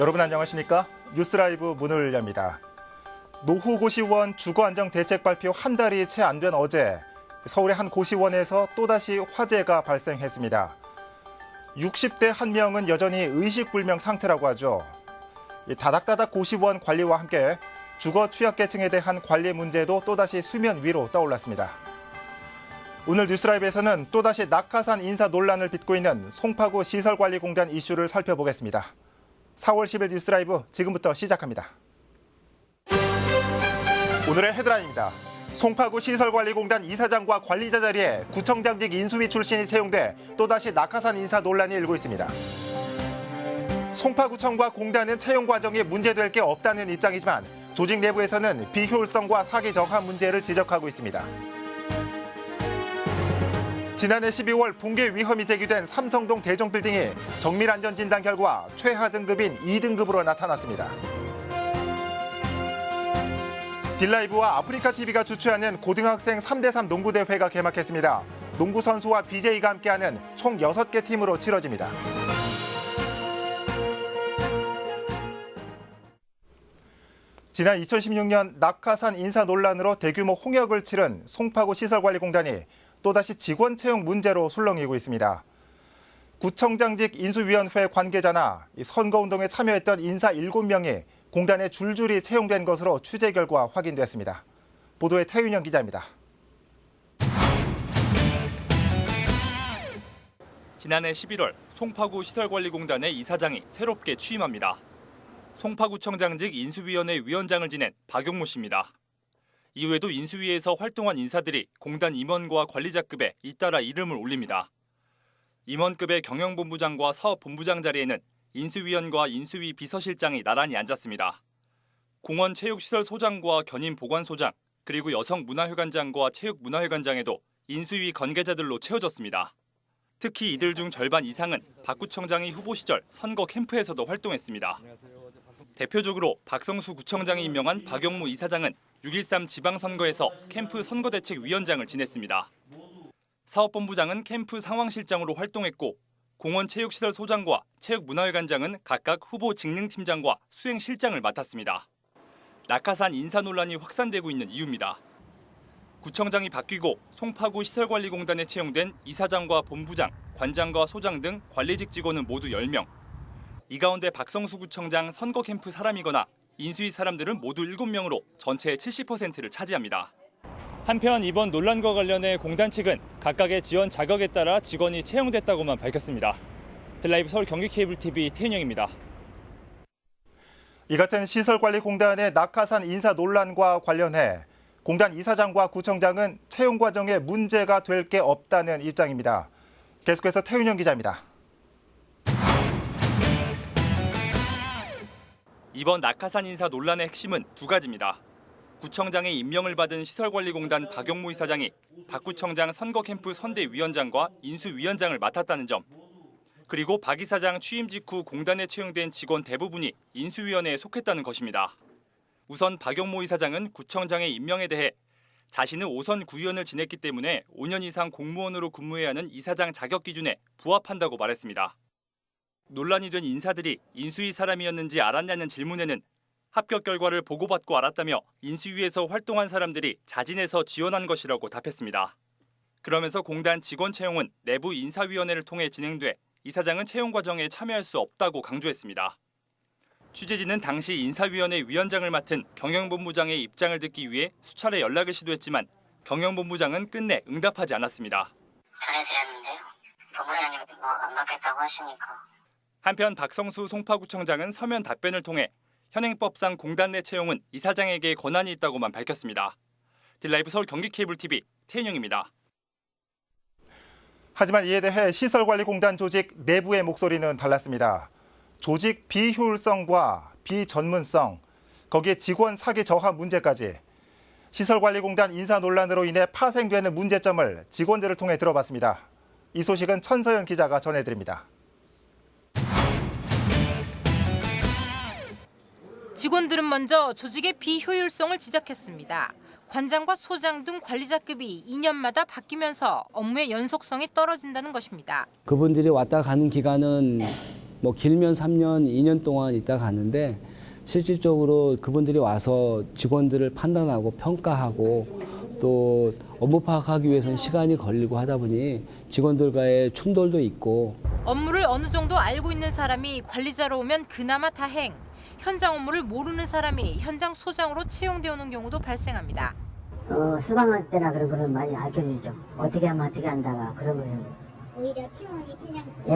여러분 안녕하십니까? 뉴스라이브 문을 엽니다. 노후고시원 주거안정 대책 발표 한 달이 채 안 된 어제 서울의 한 고시원에서 또다시 화재가 발생했습니다. 60대 한 명은 여전히 의식불명 상태라고 하죠. 다닥다닥 고시원 관리와 함께 주거 취약계층에 대한 관리 문제도 또다시 수면 위로 떠올랐습니다. 오늘 뉴스라이브에서는 또다시 낙하산 인사 논란을 빚고 있는 송파구 시설관리공단 이슈를 살펴보겠습니다. 4월 10일 뉴스라이브 지금부터 시작합니다. 오늘의 헤드라인입니다. 송파구 시설관리공단 이사장과 관리자 자리에 구청장직 인수위 출신이 채용돼 또다시 낙하산 인사 논란이 일고 있습니다. 송파구청과 공단은 채용 과정이 문제될 게 없다는 입장이지만 조직 내부에서는 비효율성과 사기 저하 문제를 지적하고 있습니다. 지난해 12월 붕괴 위험이 제기된 삼성동 대종빌딩이 정밀안전진단 결과 최하 등급인 2등급으로 나타났습니다. 딜라이브와 아프리카TV가 주최하는 고등학생 3대3 농구대회가 개막했습니다. 농구 선수와 BJ가 함께하는 총 6개 팀으로 치러집니다. 지난 2016년 낙하산 인사 논란으로 대규모 홍역을 치른 송파구 시설관리공단이 또다시 직원 채용 문제로 술렁이고 있습니다. 구청장직 인수위원회 관계자나 선거운동에 참여했던 인사 7명이 공단에 줄줄이 채용된 것으로 취재 결과 확인됐습니다. 보도에 태윤영 기자입니다. 지난해 11월 송파구 시설관리공단의 이사장이 새롭게 취임합니다. 송파구청장직 인수위원회 위원장을 지낸 박용무 씨입니다. 이후에도 인수위에서 활동한 인사들이 공단 임원과 관리자급에 잇따라 이름을 올립니다. 임원급의 경영본부장과 사업본부장 자리에는 인수위원과 인수위 비서실장이 나란히 앉았습니다. 공원체육시설소장과 견인보관소장, 그리고 여성문화회관장과 체육문화회관장에도 인수위 관계자들로 채워졌습니다. 특히 이들 중 절반 이상은 박 구청장이 후보 시절 선거 캠프에서도 활동했습니다. 대표적으로 박성수 구청장이 임명한 박용무 이사장은 6.13 지방선거에서 캠프 선거대책위원장을 지냈습니다. 사업본부장은 캠프 상황실장으로 활동했고 공원체육시설소장과 체육문화회관장은 각각 후보 직능팀장과 수행실장을 맡았습니다. 낙하산 인사 논란이 확산되고 있는 이유입니다. 구청장이 바뀌고 송파구 시설관리공단에 채용된 이사장과 본부장, 관장과 소장 등 관리직 직원은 모두 10명. 이 가운데 박성수 구청장 선거 캠프 사람이거나 인수위 사람들은 모두 7명으로 전체의 70%를 차지합니다. 한편 이번 논란과 관련해 공단 측은 각각의 지원 자격에 따라 직원이 채용됐다고만 밝혔습니다. 딜라이브 서울 경기케이블TV 태윤영입니다. 이 같은 시설관리공단의 낙하산 인사 논란과 관련해 공단 이사장과 구청장은 채용 과정에 문제가 될 게 없다는 입장입니다. 계속해서 태윤영 기자입니다. 이번 낙하산 인사 논란의 핵심은 두 가지입니다. 구청장의 임명을 받은 시설관리공단 박용무 이사장이 박 구청장 선거캠프 선대위원장과 인수위원장을 맡았다는 점, 그리고 박 이사장 취임 직후 공단에 채용된 직원 대부분이 인수위원회에 속했다는 것입니다. 우선 박용무 이사장은 구청장의 임명에 대해 자신은 5선 구의원을 지냈기 때문에 5년 이상 공무원으로 근무해야 하는 이사장 자격 기준에 부합한다고 말했습니다. 논란이 된 인사들이 인수위 사람이었는지 알았냐는 질문에는 합격 결과를 보고받고 알았다며 인수위에서 활동한 사람들이 자진해서 지원한 것이라고 답했습니다. 그러면서 공단 직원 채용은 내부 인사위원회를 통해 진행돼 이사장은 채용 과정에 참여할 수 없다고 강조했습니다. 취재진은 당시 인사위원회 위원장을 맡은 경영본부장의 입장을 듣기 위해 수차례 연락을 시도했지만 경영본부장은 끝내 응답하지 않았습니다. 전해드렸는데요. 본부장님이 안 받겠다고 하시니까. 한편 박성수 송파구청장은 서면 답변을 통해 현행법상 공단 내 채용은 이사장에게 권한이 있다고만 밝혔습니다. 딜라이브 서울 경기케이블TV 태윤영입니다. 하지만 이에 대해 시설관리공단 조직 내부의 목소리는 달랐습니다. 조직 비효율성과 비전문성, 거기에 직원 사기 저하 문제까지 시설관리공단 인사 논란으로 인해 파생되는 문제점을 직원들을 통해 들어봤습니다. 이 소식은 천서연 기자가 전해드립니다. 직원들은 먼저 조직의 비효율성을 지적했습니다. 관장과 소장 등 관리자급이 2년마다 바뀌면서 업무의 연속성이 떨어진다는 것입니다. 그분들이 왔다 가는 기간은 뭐 길면 3년, 2년 동안 있다 가는데 실질적으로 그분들이 와서 직원들을 판단하고 평가하고 또 업무 파악하기 위해서는 시간이 걸리고 하다 보니 직원들과의 충돌도 있고. 업무를 어느 정도 알고 있는 사람이 관리자로 오면 그나마 다행. 현장 업무를 모르는 사람이 현장 소장으로 채용되어 오는 경우도 발생합니다. 수방할 때나 그런 거는 많이 알려주죠. 어떻게 하면 어떻게 한다가 그런 것은. 오히려 팀원이 팀장 예.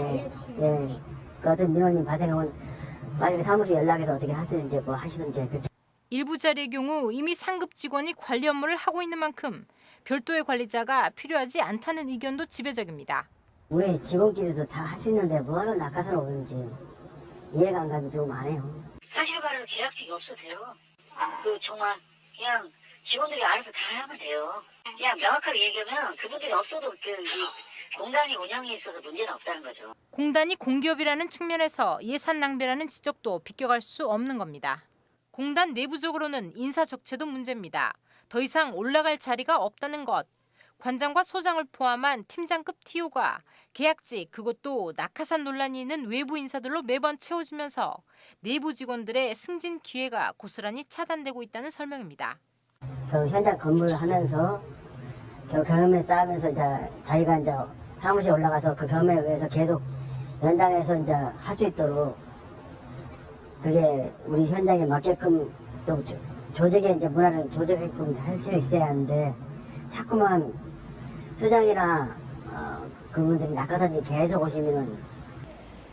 알려주시는 것이. 그 어떤 민원인 발생하면 빨리 사무실 연락해서 어떻게 하시든지 뭐 하시든지. 그렇게. 일부 자리의 경우 이미 상급 직원이 관리 업무를 하고 있는 만큼 별도의 관리자가 필요하지 않다는 의견도 지배적입니다. 우리 직원끼리도 다 할 수 있는데 뭐하러 낙하산 오는지 이해가 안 가는 경우 많아요. 사실관리로 계약직이 없어도 돼요. 정말 그냥 직원들이 알아서 다 하면 돼요. 그냥 명확하게 얘기하면 그분들이 없어도 공단이 운영에 있어서 문제는 없다는 거죠. 공단이 공기업이라는 측면에서 예산 낭비라는 지적도 비껴갈 수 없는 겁니다. 공단 내부적으로는 인사 적체도 문제입니다. 더 이상 올라갈 자리가 없다는 것. 관장과 소장을 포함한 팀장급 TO가 계약직 그것도 낙하산 논란이 있는 외부 인사들로 매번 채워지면서 내부 직원들의 승진 기회가 고스란히 차단되고 있다는 설명입니다. 현장 근무를 하면서 경험을 쌓으면서 이제 자기가 이제 사무실에 올라가서 그 경험에 의해서 계속 연장해서 이제 할 수 있도록 그게 우리 현장에 맞게끔 또 조직의 이제 문화를 조직하게끔 할 수 있어야 하는데 자꾸만 소장이나 그분들이 낙하산이 계속 오시면은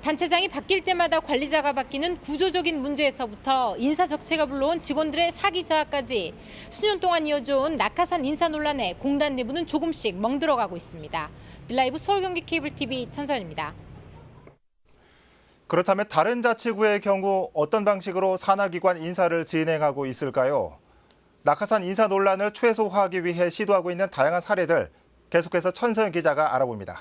단체장이 바뀔 때마다 관리자가 바뀌는 구조적인 문제에서부터 인사 적체가 불러온 직원들의 사기 저하까지 수년 동안 이어져온 낙하산 인사 논란에 공단 내부는 조금씩 멍들어가고 있습니다. 라이브 서울경기 케이블TV 천서연입니다. 그렇다면 다른 자치구의 경우 어떤 방식으로 산하기관 인사를 진행하고 있을까요? 낙하산 인사 논란을 최소화하기 위해 시도하고 있는 다양한 사례들 계속해서 천서연 기자가 알아봅니다.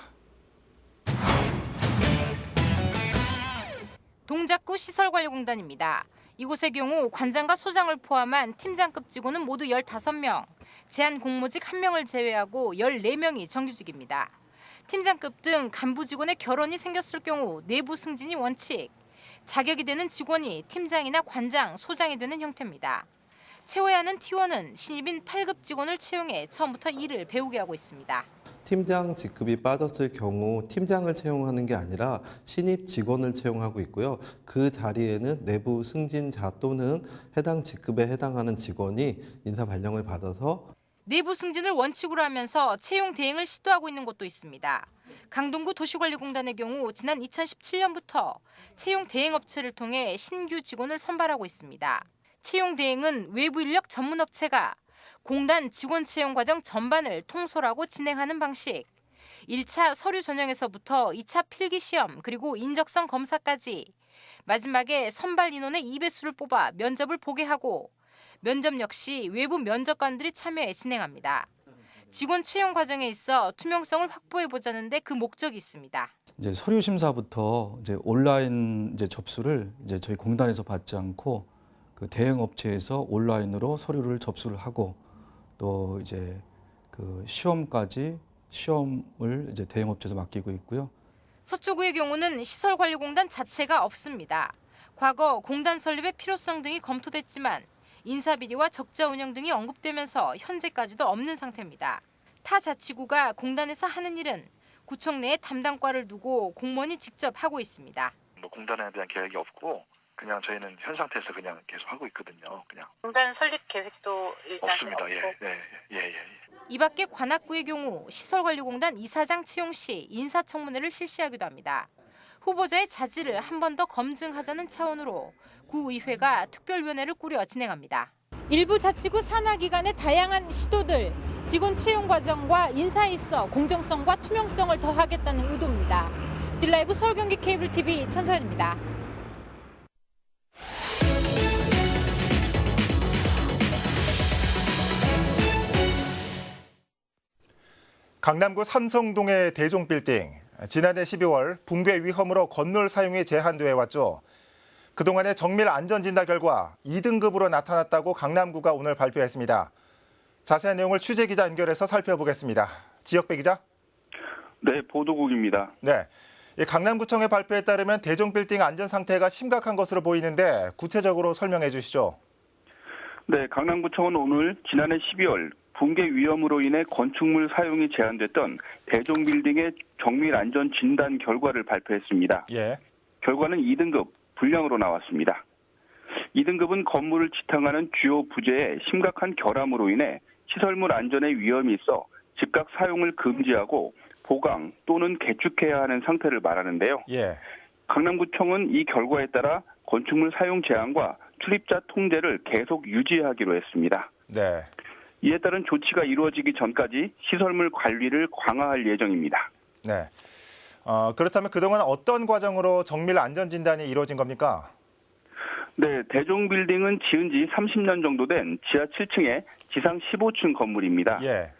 동작구 시설관리공단입니다. 이곳의 경우 관장과 소장을 포함한 팀장급 직원은 모두 15명, 제한 공모직 1명을 제외하고 14명이 정규직입니다. 팀장급 등 간부 직원의 결혼이 생겼을 경우 내부 승진이 원칙, 자격이 되는 직원이 팀장이나 관장, 소장이 되는 형태입니다. 채워야 하는 T1은 신입인 8급 직원을 채용해 처음부터 일을 배우게 하고 있습니다. 팀장 직급이 빠졌을 경우 팀장을 채용하는 게 아니라 신입 직원을 채용하고 있고요. 그 자리에는 내부 승진자 또는 해당 직급에 해당하는 직원이 인사 발령을 받아서 내부 승진을 원칙으로 하면서 채용 대행을 시도하고 있는 곳도 있습니다. 강동구 도시관리공단의 경우 지난 2017년부터 채용 대행 업체를 통해 신규 직원을 선발하고 있습니다. 채용 대행은 외부 인력 전문 업체가 공단 직원 채용 과정 전반을 통솔하고 진행하는 방식. 1차 서류 전형에서부터 2차 필기 시험 그리고 인적성 검사까지 마지막에 선발 인원의 2배수를 뽑아 면접을 보게 하고 면접 역시 외부 면접관들이 참여해 진행합니다. 직원 채용 과정에 있어 투명성을 확보해 보자는 데 그 목적이 있습니다. 이제 서류 심사부터 이제 온라인 이제 접수를 이제 저희 공단에서 받지 않고 그 대행 업체에서 온라인으로 서류를 접수를 하고 또 이제 그 시험을 이제 대행 업체에서 맡기고 있고요. 서초구의 경우는 시설관리공단 자체가 없습니다. 과거 공단 설립의 필요성 등이 검토됐지만 인사비리와 적자 운영 등이 언급되면서 현재까지도 없는 상태입니다. 타 자치구가 공단에서 하는 일은 구청 내에 담당과를 두고 공무원이 직접 하고 있습니다. 공단에 대한 계획이 없고 그냥 저희는 현 상태에서 그냥 계속 하고 있거든요. 그냥 공단 설립 계획도 일단 없습니다. 예. 이 밖에 관악구의 경우 시설관리공단 이사장 채용 시 인사청문회를 실시하기도 합니다. 후보자의 자질을 한 번 더 검증하자는 차원으로 구의회가 특별위원회를 꾸려 진행합니다. 일부 자치구 산하기관의 다양한 시도들, 직원 채용 과정과 인사에 있어 공정성과 투명성을 더하겠다는 의도입니다. 딜라이브 서울경기 케이블TV 천서연입니다. 강남구 삼성동의 대종빌딩. 지난해 12월 붕괴 위험으로 건물 사용이 제한돼 왔죠. 그동안의 정밀 안전진단 결과 2등급으로 나타났다고 강남구가 오늘 발표했습니다. 자세한 내용을 취재기자 연결해서 살펴보겠습니다. 지역배 기자. 네, 보도국입니다. 네, 강남구청의 발표에 따르면 대종빌딩 안전 상태가 심각한 것으로 보이는데 구체적으로 설명해 주시죠. 네, 강남구청은 오늘 지난해 12월 붕괴 위험으로 인해 건축물 사용이 제한됐던 대종빌딩의 정밀 안전 진단 결과를 발표했습니다. 예. 결과는 2등급 불량으로 나왔습니다. 2등급은 건물을 지탱하는 주요 부재에 심각한 결함으로 인해 시설물 안전에 위험이 있어 즉각 사용을 금지하고 보강 또는 개축해야 하는 상태를 말하는데요. 예. 강남구청은 이 결과에 따라 건축물 사용 제한과 출입자 통제를 계속 유지하기로 했습니다. 네. 이에 따른 조치가 이루어지기 전까지 시설물 관리를 강화할 예정입니다. 네. 그렇다면 그동안 어떤 과정으로 정밀 안전 진단이 이루어진 겁니까? 네, 대종빌딩은 지은 지 30년 정도 된 지하 7층의 지상 15층 건물입니다. 예.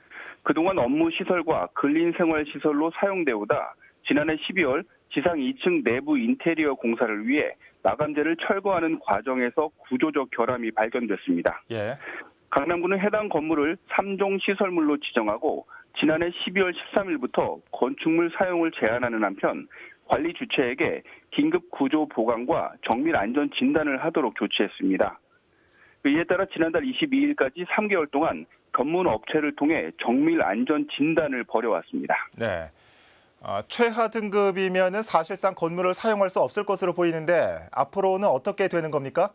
그동안 업무 시설과 근린 생활 시설로 사용돼 오다 지난해 12월 지상 2층 내부 인테리어 공사를 위해 마감재를 철거하는 과정에서 구조적 결함이 발견됐습니다. 예. 강남구는 해당 건물을 3종 시설물로 지정하고 지난해 12월 13일부터 건축물 사용을 제한하는 한편 관리 주체에게 긴급 구조 보강과 정밀 안전 진단을 하도록 조치했습니다. 이에 따라 지난달 22일까지 3개월 동안 전문 업체를 통해 정밀 안전 진단을 벌여왔습니다. 네. 최하 등급이면은 사실상 건물을 사용할 수 없을 것으로 보이는데 앞으로는 어떻게 되는 겁니까?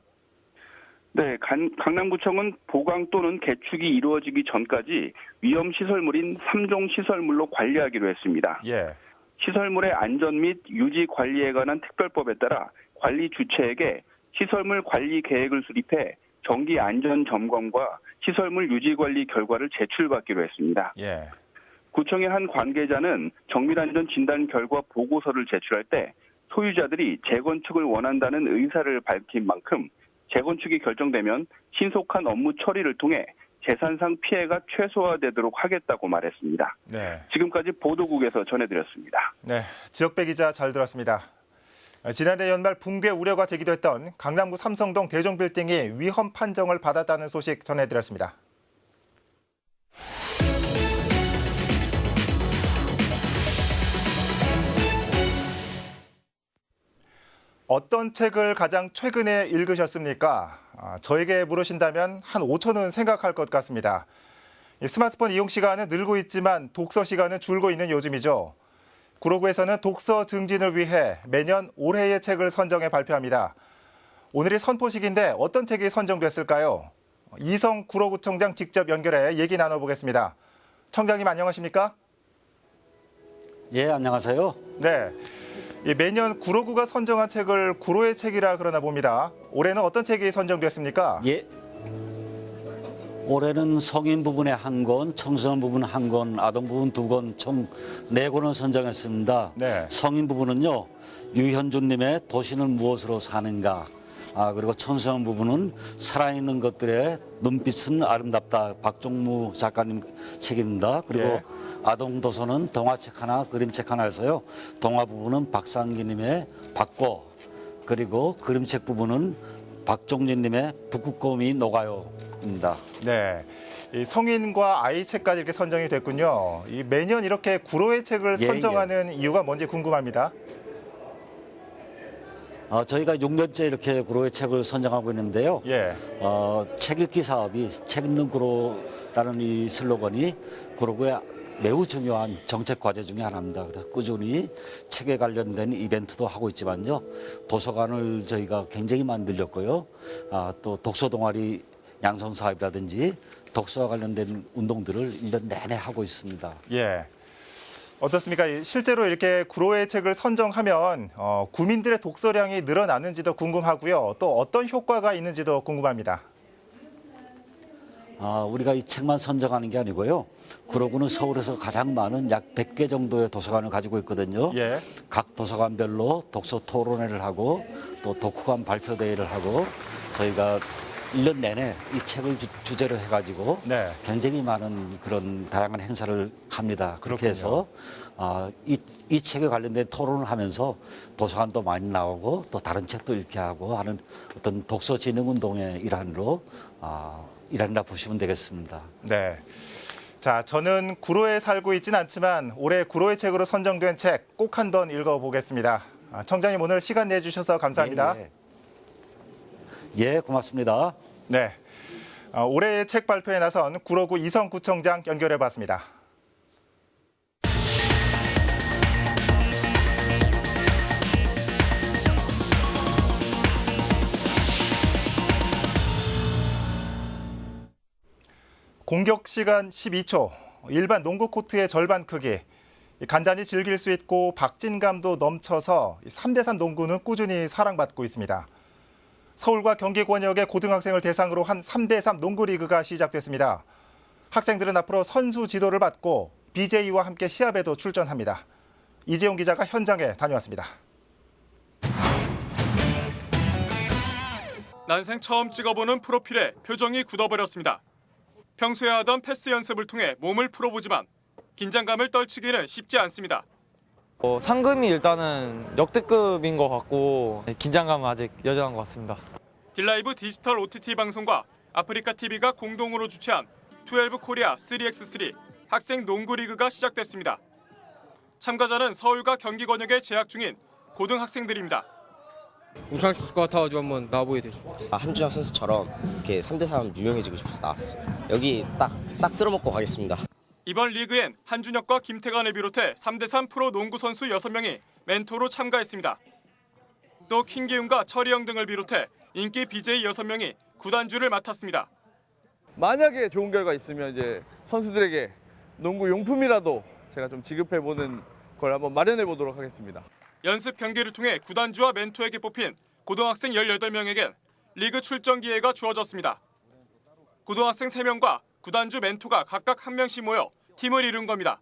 네, 강남구청은 보강 또는 개축이 이루어지기 전까지 위험 시설물인 3종 시설물로 관리하기로 했습니다. 예. 시설물의 안전 및 유지 관리에 관한 특별법에 따라 관리 주체에게 시설물 관리 계획을 수립해 정기 안전 점검과 시설물 유지 관리 결과를 제출받기로 했습니다. 예. 구청의 한 관계자는 정밀 안전 진단 결과 보고서를 제출할 때 소유자들이 재건축을 원한다는 의사를 밝힌 만큼 재건축이 결정되면 신속한 업무 처리를 통해 재산상 피해가 최소화되도록 하겠다고 말했습니다. 네. 지금까지 보도국에서 전해드렸습니다. 네. 지역배 기자 잘 들었습니다. 지난해 연말 붕괴 우려가 제기도 했던 강남구 삼성동 대종빌딩이 위험 판정을 받았다는 소식 전해드렸습니다. 어떤 책을 가장 최근에 읽으셨습니까? 저에게 물으신다면 한 5초는 생각할 것 같습니다. 스마트폰 이용 시간은 늘고 있지만 독서 시간은 줄고 있는 요즘이죠. 구로구에서는 독서 증진을 위해 매년 올해의 책을 선정해 발표합니다. 오늘이 선포식인데 어떤 책이 선정됐을까요? 이성 구로구청장 직접 연결해 얘기 나눠보겠습니다. 청장님 안녕하십니까? 예, 안녕하세요. 네. 매년 구로구가 선정한 책을 구로의 책이라 그러나 봅니다. 올해는 어떤 책이 선정됐습니까? 예. 올해는 성인 부분에 1권, 청소년 부분 1권, 아동 부분 2권, 총 4권을 선정했습니다. 네. 성인 부분은요, 유현준님의 도시는 무엇으로 사는가, 그리고 청소년 부분은 살아있는 것들의 눈빛은 아름답다, 박종무 작가님 책입니다. 그리고 예. 아동 도서는 동화책 하나, 그림책 하나 해서요. 동화 부분은 박상기님의 박고, 그리고 그림책 부분은 박종진님의 북극곰이 녹아요입니다. 네. 이 성인과 아이 책까지 이렇게 선정이 됐군요. 매년 이렇게 구로의 책을 예, 선정하는 이유가 뭔지 궁금합니다. 저희가 6년째 이렇게 구로의 책을 선정하고 있는데요. 예. 책 읽기 사업이 책 읽는 구로라는 이 슬로건이 구로구의 매우 중요한 정책 과제 중에 하나입니다. 그래서 꾸준히 책에 관련된 이벤트도 하고 있지만요. 도서관을 저희가 굉장히 많이 늘렸고요. 또 독서 동아리 양성 사업이라든지 독서와 관련된 운동들을 1년 내내 하고 있습니다. 예. 어떻습니까? 실제로 이렇게 구로의 책을 선정하면 구민들의 독서량이 늘어나는지도 궁금하고요. 또 어떤 효과가 있는지도 궁금합니다. 우리가 이 책만 선정하는 게 아니고요. 구로구는 서울에서 가장 많은 약 100개 정도의 도서관을 가지고 있거든요. 예. 각 도서관별로 독서 토론회를 하고 또 독후감 발표 대회를 하고 저희가 1년 내내 이 책을 주제로 해가지고 네. 굉장히 많은 그런 다양한 행사를 합니다. 그렇게 그렇군요. 해서 이 책에 관련된 토론을 하면서 도서관도 많이 나오고 또 다른 책도 읽게 하고 하는 어떤 독서 진흥 운동의 일환으로 일환이라 보시면 되겠습니다. 네. 자, 저는 구로에 살고 있진 않지만 올해 구로의 책으로 선정된 책 꼭 한번 읽어보겠습니다. 청장님 오늘 시간 내주셔서 감사합니다. 예, 고맙습니다. 네, 올해의 책 발표에 나선 구로구 이성구청장 연결해봤습니다. 공격 시간 12초, 일반 농구 코트의 절반 크기, 간단히 즐길 수 있고 박진감도 넘쳐서 3대3 농구는 꾸준히 사랑받고 있습니다. 서울과 경기 권역의 고등학생을 대상으로 한 3대3 농구 리그가 시작됐습니다. 학생들은 앞으로 선수 지도를 받고 BJ와 함께 시합에도 출전합니다. 이재용 기자가 현장에 다녀왔습니다. 난생 처음 찍어보는 프로필에 표정이 굳어버렸습니다. 평소에 하던 패스 연습을 통해 몸을 풀어보지만 긴장감을 떨치기는 쉽지 않습니다. 상금이 일단은 역대급인 것 같고 긴장감은 아직 여전한 것 같습니다. 딜라이브 디지털 OTT 방송과 아프리카 TV가 공동으로 주최한 12 코리아 3x3 학생 농구 리그가 시작됐습니다. 참가자는 서울과 경기 권역에 재학 중인 고등학생들입니다. 우승할 수 있을 것 같아가지고 한번 나와보게 됐습니다. 한준혁 선수처럼 이렇게 3대3 유명해지고 싶어서 나왔어요. 여기 딱 싹 쓸어먹고 가겠습니다. 이번 리그엔 한준혁과 김태관을 비롯해 3대3 프로 농구 선수 6명이 멘토로 참가했습니다. 또 킹기훈과 철이형 등을 비롯해 인기 BJ 6명이 구단주를 맡았습니다. 만약에 좋은 결과 있으면 이제 선수들에게 농구 용품이라도 제가 좀 지급해보는 걸 한번 마련해보도록 하겠습니다. 연습 경기를 통해 구단주와 멘토에게 뽑힌 고등학생 18명에겐 리그 출전 기회가 주어졌습니다. 고등학생 3명과 구단주 멘토가 각각 한 명씩 모여 팀을 이룬 겁니다.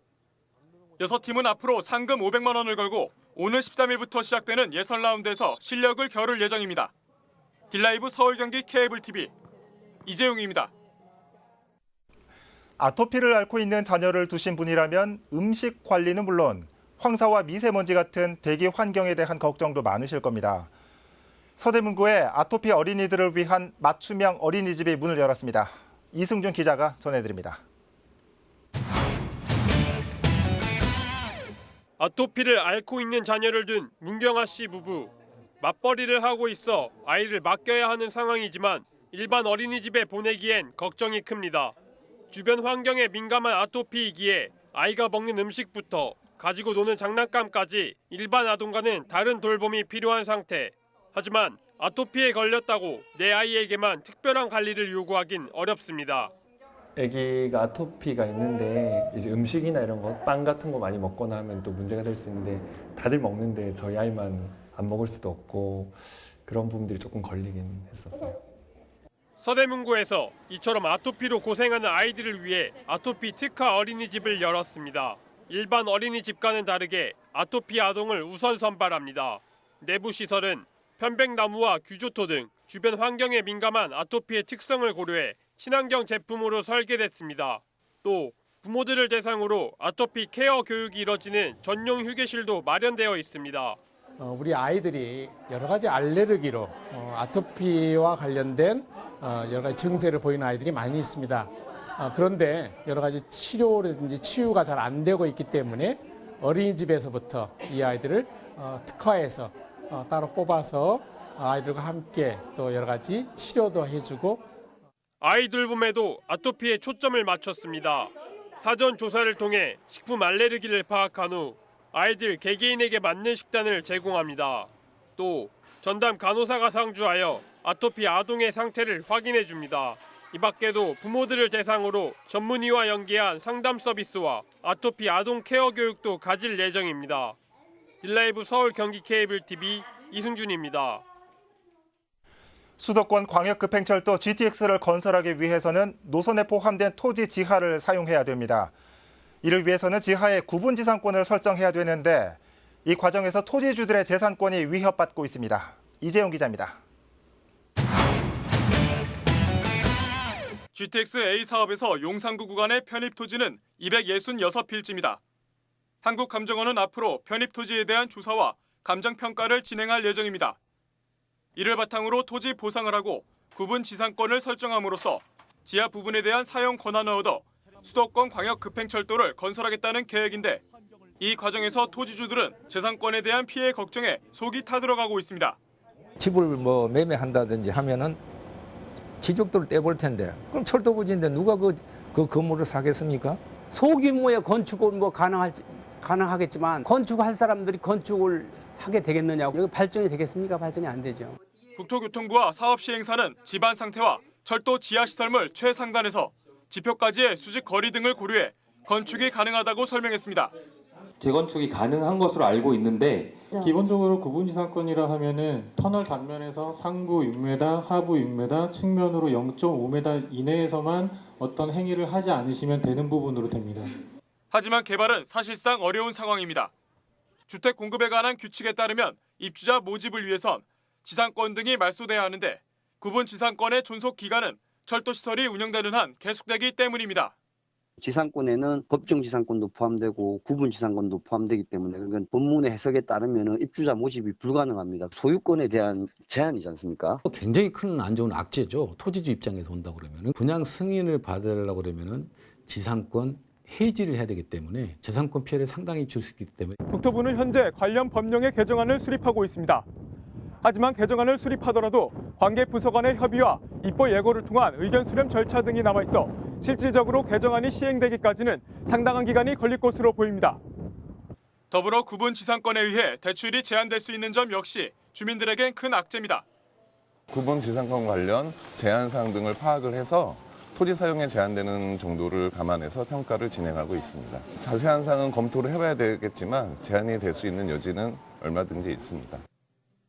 6팀은 앞으로 상금 500만 원을 걸고 오늘 13일부터 시작되는 예선 라운드에서 실력을 겨룰 예정입니다. 딜라이브 서울 경기 케이블 TV 이재용입니다. 아토피를 앓고 있는 자녀를 두신 분이라면 음식 관리는 물론 황사와 미세먼지 같은 대기 환경에 대한 걱정도 많으실 겁니다. 서대문구에 아토피 어린이들을 위한 맞춤형 어린이집이 문을 열었습니다. 이승준 기자가 전해드립니다. 아토피를 앓고 있는 자녀를 둔 문경아 씨 부부. 맞벌이를 하고 있어 아이를 맡겨야 하는 상황이지만 일반 어린이집에 보내기엔 걱정이 큽니다. 주변 환경에 민감한 아토피이기에 아이가 먹는 음식부터 가지고 노는 장난감까지 일반 아동과는 다른 돌봄이 필요한 상태. 하지만 아토피에 걸렸다고 내 아이에게만 특별한 관리를 요구하긴 어렵습니다. 아기가 아토피가 있는데 이제 음식이나 이런 거, 빵 같은 거 많이 먹거나 하면 또 문제가 될 수 있는데 다들 먹는데 저희 아이만 안 먹을 수도 없고 그런 부분들이 조금 걸리긴 했었어요. 서대문구에서 이처럼 아토피로 고생하는 아이들을 위해 아토피 특화 어린이집을 열었습니다. 일반 어린이집과는 다르게 아토피 아동을 우선 선발합니다. 내부 시설은 편백나무와 규조토 등 주변 환경에 민감한 아토피의 특성을 고려해 친환경 제품으로 설계됐습니다. 또 부모들을 대상으로 아토피 케어 교육이 이뤄지는 전용 휴게실도 마련되어 있습니다. 우리 아이들이 여러 가지 알레르기로 아토피와 관련된 여러 가지 증세를 보이는 아이들이 많이 있습니다. 그런데 여러 가지 치료라든지 치유가 잘 안 되고 있기 때문에 어린이집에서부터 이 아이들을 특화해서 따로 뽑아서 아이들과 함께 또 여러 가지 치료도 해주고 아이 돌봄에도 아토피에 초점을 맞췄습니다. 사전 조사를 통해 식품 알레르기를 파악한 후 아이들 개개인에게 맞는 식단을 제공합니다. 또 전담 간호사가 상주하여 아토피 아동의 상태를 확인해 줍니다. 이 밖에도 부모들을 대상으로 전문의와 연계한 상담 서비스와 아토피 아동 케어 교육도 가질 예정입니다. 딜라이브 서울 경기 케이블 TV 이승준입니다. 수도권 광역급행철도 GTX를 건설하기 위해서는 노선에 포함된 토지 지하를 사용해야 됩니다. 이를 위해서는 지하에 구분지상권을 설정해야 되는데 이 과정에서 토지주들의 재산권이 위협받고 있습니다. 이재용 기자입니다. GTX A 사업에서 용산구 구간의 편입 토지는 266필지입니다. 한국감정원은 앞으로 편입 토지에 대한 조사와 감정평가를 진행할 예정입니다. 이를 바탕으로 토지 보상을 하고 구분 지상권을 설정함으로써 지하 부분에 대한 사용 권한을 얻어 수도권 광역급행철도를 건설하겠다는 계획인데 이 과정에서 토지주들은 재산권에 대한 피해 걱정에 속이 타들어가고 있습니다. 집을 뭐 매매한다든지 하면은 지적도를 떼볼 텐데 그럼 철도 부지인데 누가 그 건물을 사겠습니까? 소규모의 건축은 뭐 가능하겠지만 건축할 사람들이 건축을 하게 되겠느냐고. 여기 발전이 되겠습니까? 발전이 안 되죠. 국토교통부와 사업시행사는 집안 상태와 철도 지하시설물 최상단에서 지표까지의 수직 거리 등을 고려해 건축이 가능하다고 설명했습니다. 재건축이 가능한 것으로 알고 있는데 기본적으로 구분지상권이라 하면은 터널 단면에서 상부 6m, 하부 6m, 측면으로 0.5m 이내에서만 어떤 행위를 하지 않으시면 되는 부분으로 됩니다. 하지만 개발은 사실상 어려운 상황입니다. 주택 공급에 관한 규칙에 따르면 입주자 모집을 위해선 지상권 등이 말소돼야 하는데 구분 지상권의 존속 기간은 철도시설이 운영되는 한 계속되기 때문입니다. 지상권에는 법정 지상권도 포함되고 구분 지상권도 포함되기 때문에 그건 법문의 해석에 따르면 입주자 모집이 불가능합니다. 소유권에 대한 제한이지 않습니까? 굉장히 큰 안 좋은 악재죠. 토지주 입장에서 본다 그러면 분양 승인을 받으려고 그러면 지상권 해지를 해야 되기 때문에 재산권 피해를 상당히 줄 수 있기 때문에 국토부는 현재 관련 법령의 개정안을 수립하고 있습니다. 하지만 개정안을 수립하더라도 관계 부서 간의 협의와 입법 예고를 통한 의견 수렴 절차 등이 남아있어 실질적으로 개정안이 시행되기까지는 상당한 기간이 걸릴 것으로 보입니다. 더불어 구분 지상권에 의해 대출이 제한될 수 있는 점 역시 주민들에겐 큰 악재입니다. 구분 지상권 관련 제한사항 등을 파악을 해서 토지 사용에 제한되는 정도를 감안해서 평가를 진행하고 있습니다. 자세한 사항은 검토를 해봐야 되겠지만 제한이 될 수 있는 여지는 얼마든지 있습니다.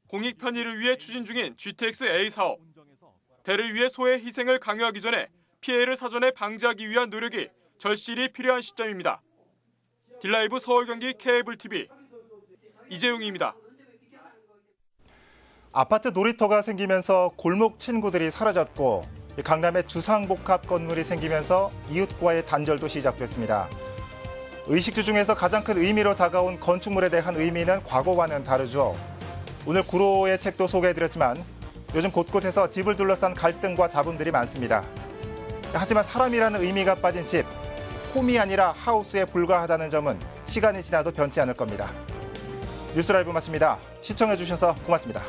공익 편의를 위해 추진 중인 GTX-A 사업. 대를 위해 소의 희생을 강요하기 전에 피해를 사전에 방지하기 위한 노력이 절실히 필요한 시점입니다. 딜라이브 서울 경기 케이블 TV 이재용입니다. 아파트 놀이터가 생기면서 골목 친구들이 사라졌고 강남에 주상복합 건물이 생기면서 이웃과의 단절도 시작됐습니다. 의식주 중에서 가장 큰 의미로 다가온 건축물에 대한 의미는 과거와는 다르죠. 오늘 구로의 책도 소개해드렸지만 요즘 곳곳에서 집을 둘러싼 갈등과 잡음들이 많습니다. 하지만 사람이라는 의미가 빠진 집, 홈이 아니라 하우스에 불과하다는 점은 시간이 지나도 변치 않을 겁니다. 뉴스라이브 마칩니다. 시청해주셔서 고맙습니다.